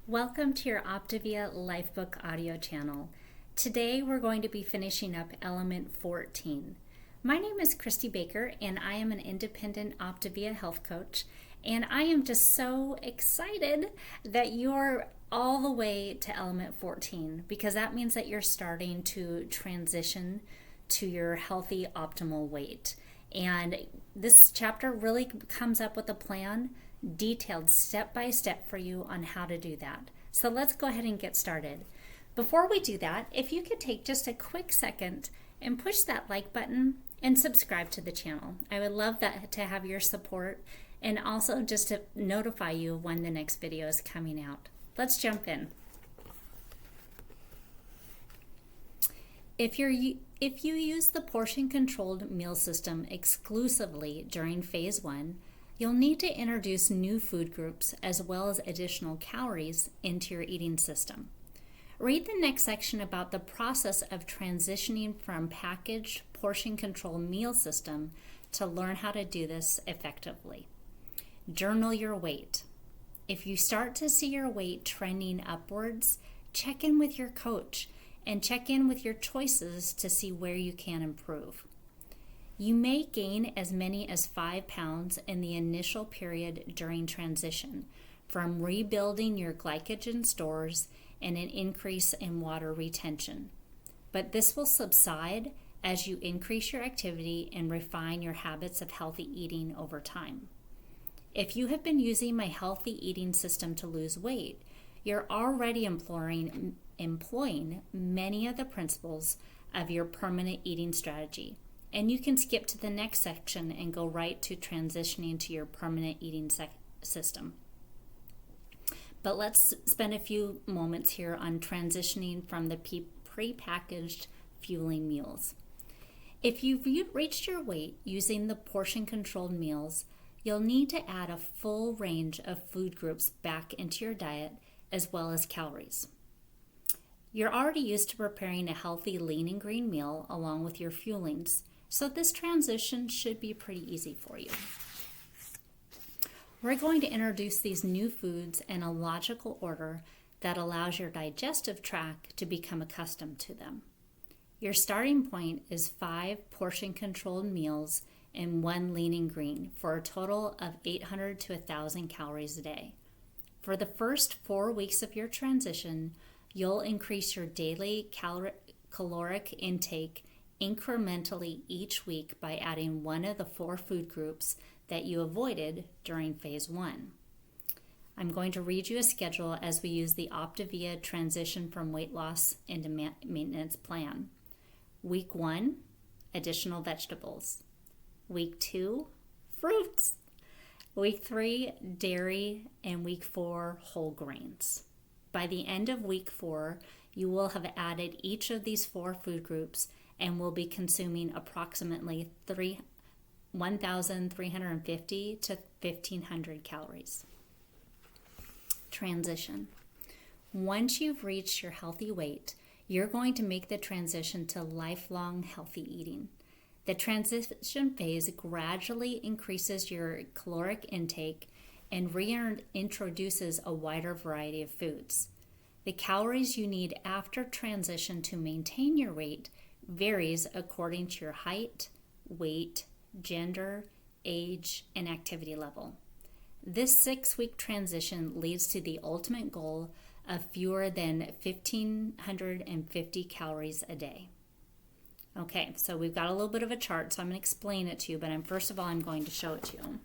Welcome to your Optavia LifeBook audio channel. Today we're going to be finishing up element 14. My name is Christy Baker and I am an independent Optavia health coach, and I am just so excited that you're all the way to element 14 because that means that you're starting to transition to your healthy optimal weight. And this chapter really comes up with a plan detailed step by step for you on how to do that. So let's go ahead and get started. Before we do that, if you could take just a quick second and push that like button and subscribe to the channel. I would love that to have your support and also just to notify you when the next video is coming out. Let's jump in. If you use the portion controlled meal system exclusively during phase 1, you'll need to introduce new food groups as well as additional calories into your eating system. Read the next section about the process of transitioning from packaged portion control meal system to learn how to do this effectively. Journal your weight. If you start to see your weight trending upwards, check in with your coach and check in with your choices to see where you can improve. You may gain as many as 5 pounds in the initial period during transition from rebuilding your glycogen stores and an increase in water retention. But this will subside as you increase your activity and refine your habits of healthy eating over time. If you have been using my healthy eating system to lose weight, you're already employing many of the principles of your permanent eating strategy. And you can skip to the next section and go right to transitioning to your permanent eating system. But let's spend a few moments here on transitioning from the pre-packaged fueling meals. If you've reached your weight using the portion-controlled meals, you'll need to add a full range of food groups back into your diet as well as calories. You're already used to preparing a healthy lean and green meal along with your fuelings, so this transition should be pretty easy for you. We're going to introduce these new foods in a logical order that allows your digestive tract to become accustomed to them. Your starting point is 5 portion-controlled meals and 1 lean and green for a total of 800 to 1,000 calories a day. For the first 4 weeks of your transition, you'll increase your daily caloric intake incrementally each week by adding one of the 4 food groups that you avoided during phase 1. I'm going to read you a schedule as we use the Optavia transition from weight loss into maintenance plan. Week 1, additional vegetables. Week 2, fruits. Week 3, dairy, and week 4, whole grains. By the end of week 4, you will have added each of these 4 food groups and will be consuming approximately 1,350 to 1,500 calories. Transition. Once you've reached your healthy weight, you're going to make the transition to lifelong healthy eating. The transition phase gradually increases your caloric intake and reintroduces a wider variety of foods. The calories you need after transition to maintain your weight varies according to your height, weight, gender, age, and activity level. This 6-week transition leads to the ultimate goal of fewer than 1,550 calories a day. Okay, so we've got a little bit of a chart, so I'm going to explain it to you, but first of all, I'm going to show it to you.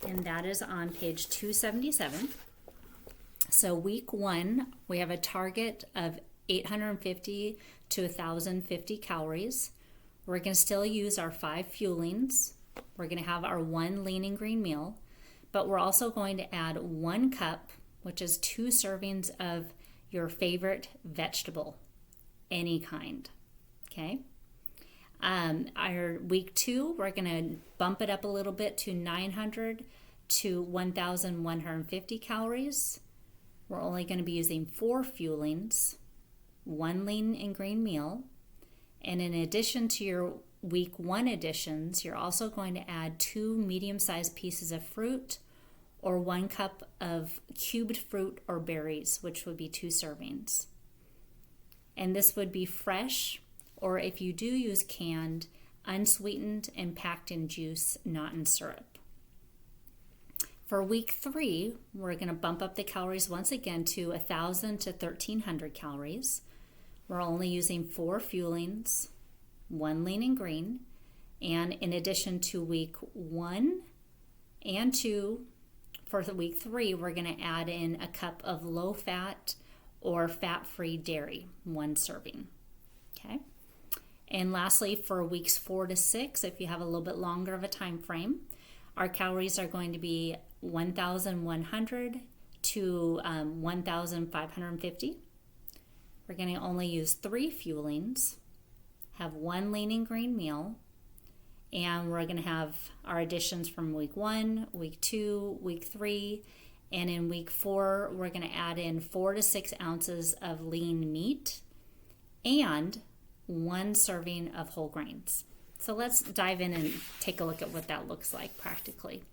And that is on page 277. So week 1, we have a target of 850 to 1,050 calories. We're going to still use our 5 fuelings. We're going to have our 1 lean and green meal, but we're also going to add 1 cup, which is 2 servings of your favorite vegetable, any kind, okay? Our week 2, we're going to bump it up a little bit to 900 to 1,150 calories. We're only going to be using 4 fuelings, 1 lean and green meal, and in addition to your week 1 additions, you're also going to add 2 medium-sized pieces of fruit or 1 cup of cubed fruit or berries, which would be 2 servings. And this would be fresh, or if you do use canned, unsweetened and packed in juice, not in syrup. For week 3, we're going to bump up the calories once again to 1,000 to 1,300 calories. We're only using 4 fuelings, 1 lean and green, and in addition to week 1 and 2, for the week 3, we're going to add in a cup of low-fat or fat-free dairy, 1 serving. Okay. And lastly, for weeks 4 to 6, if you have a little bit longer of a time frame, our calories are going to be 1,100 to 1,550. We're going to only use 3 fuelings, have 1 lean and green meal, and we're going to have our additions from week 1, week 2, week 3, and in week 4, we're going to add in 4 to 6 ounces of lean meat and 1 serving of whole grains. So let's dive in and take a look at what that looks like practically.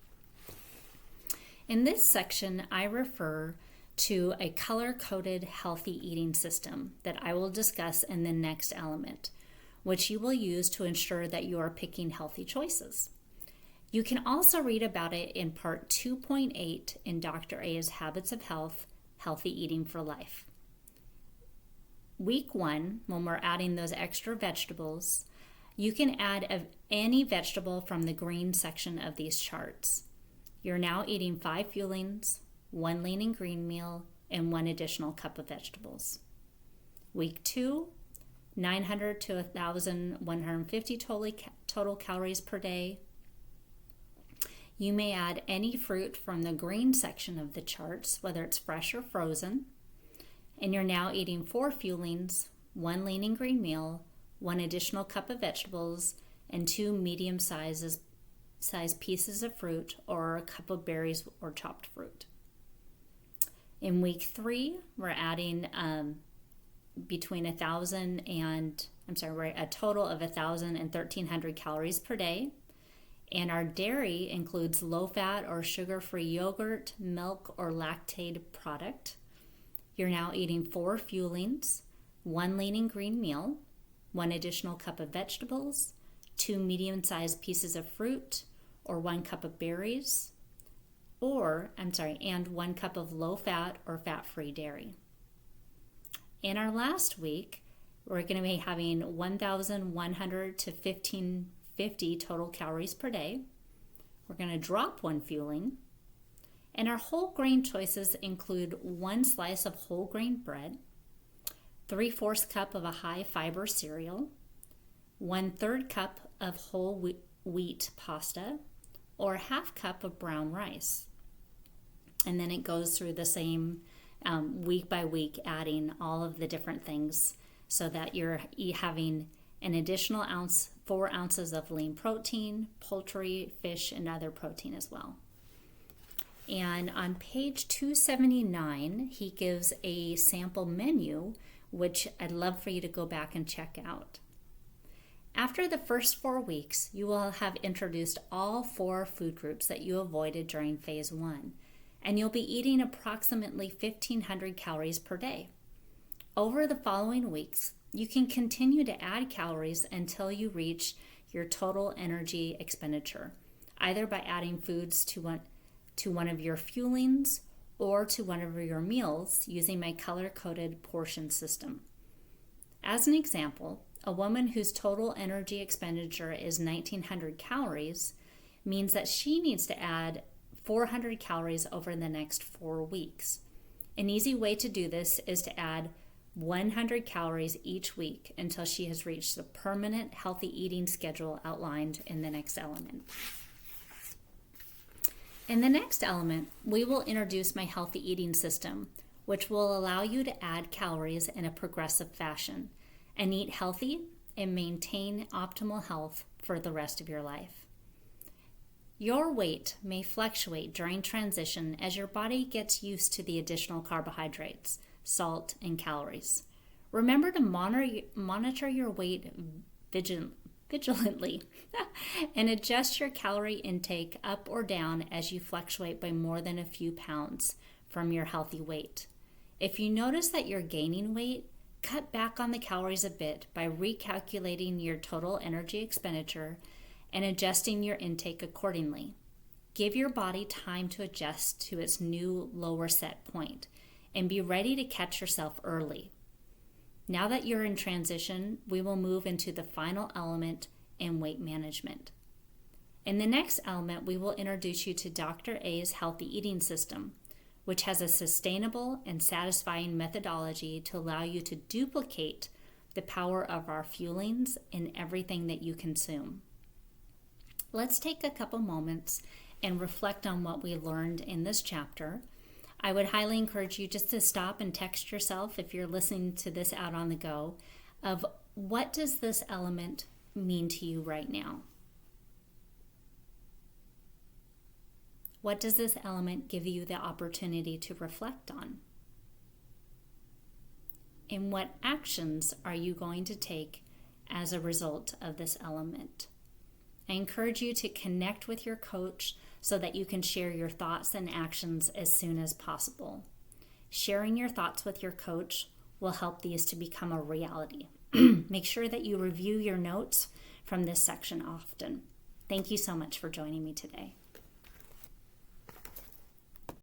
In this section, I refer to a color-coded healthy eating system that I will discuss in the next element, which you will use to ensure that you are picking healthy choices. You can also read about it in part 2.8 in Dr. A's Habits of Health, Healthy Eating for Life. Week 1, when we're adding those extra vegetables, you can add any vegetable from the green section of these charts. You're now eating 5 fuelings, 1 lean and green meal, and 1 additional cup of vegetables. Week 2, 900 to 1,150 total calories per day. You may add any fruit from the green section of the charts, whether it's fresh or frozen. And you're now eating 4 fuelings, 1 lean and green meal, 1 additional cup of vegetables, and 2 medium-sized pieces of fruit or a cup of berries or chopped fruit. In week 3, we're adding a total of 1,000 and 1,300 calories per day. And our dairy includes low-fat or sugar-free yogurt, milk, or lactate product. You're now eating 4 fuelings, 1 lean and green meal, 1 additional cup of vegetables, 2 medium-sized pieces of fruit, or 1 cup of berries, and 1 cup of low-fat or fat-free dairy. In our last week, we're going to be having 1,100 to 1,550 total calories per day. We're going to drop 1 fueling. And our whole grain choices include 1 slice of whole grain bread, 3/4 cup of a high fiber cereal, 1/3 cup of whole wheat pasta, or 1/2 cup of brown rice. And then it goes through the same week by week, adding all of the different things so that you're having an additional 4 ounces of lean protein, poultry, fish, and other protein as well. And on page 279, he gives a sample menu, which I'd love for you to go back and check out. After the first 4 weeks, you will have introduced all 4 food groups that you avoided during phase 1, and you'll be eating approximately 1,500 calories per day. Over the following weeks, you can continue to add calories until you reach your total energy expenditure, either by adding foods to one of your fuelings or to one of your meals using my color-coded portion system. As an example, a woman whose total energy expenditure is 1,900 calories means that she needs to add 400 calories over the next 4 weeks. An easy way to do this is to add 100 calories each week until she has reached the permanent healthy eating schedule outlined in the next element. In the next element, we will introduce my healthy eating system, which will allow you to add calories in a progressive fashion and eat healthy and maintain optimal health for the rest of your life. Your weight may fluctuate during transition as your body gets used to the additional carbohydrates, salt, and calories. Remember to monitor your weight vigilantly, and adjust your calorie intake up or down as you fluctuate by more than a few pounds from your healthy weight. If you notice that you're gaining weight, cut back on the calories a bit by recalculating your total energy expenditure and adjusting your intake accordingly. Give your body time to adjust to its new lower set point and be ready to catch yourself early. Now that you're in transition, we will move into the final element in weight management. In the next element, we will introduce you to Dr. A's healthy eating system, which has a sustainable and satisfying methodology to allow you to duplicate the power of our fuelings in everything that you consume. Let's take a couple moments and reflect on what we learned in this chapter. I would highly encourage you just to stop and text yourself, if you're listening to this out on the go, of what does this element mean to you right now? What does this element give you the opportunity to reflect on? And what actions are you going to take as a result of this element? I encourage you to connect with your coach so that you can share your thoughts and actions as soon as possible. Sharing your thoughts with your coach will help these to become a reality. Make sure that you review your notes from this section often. Thank you so much for joining me today.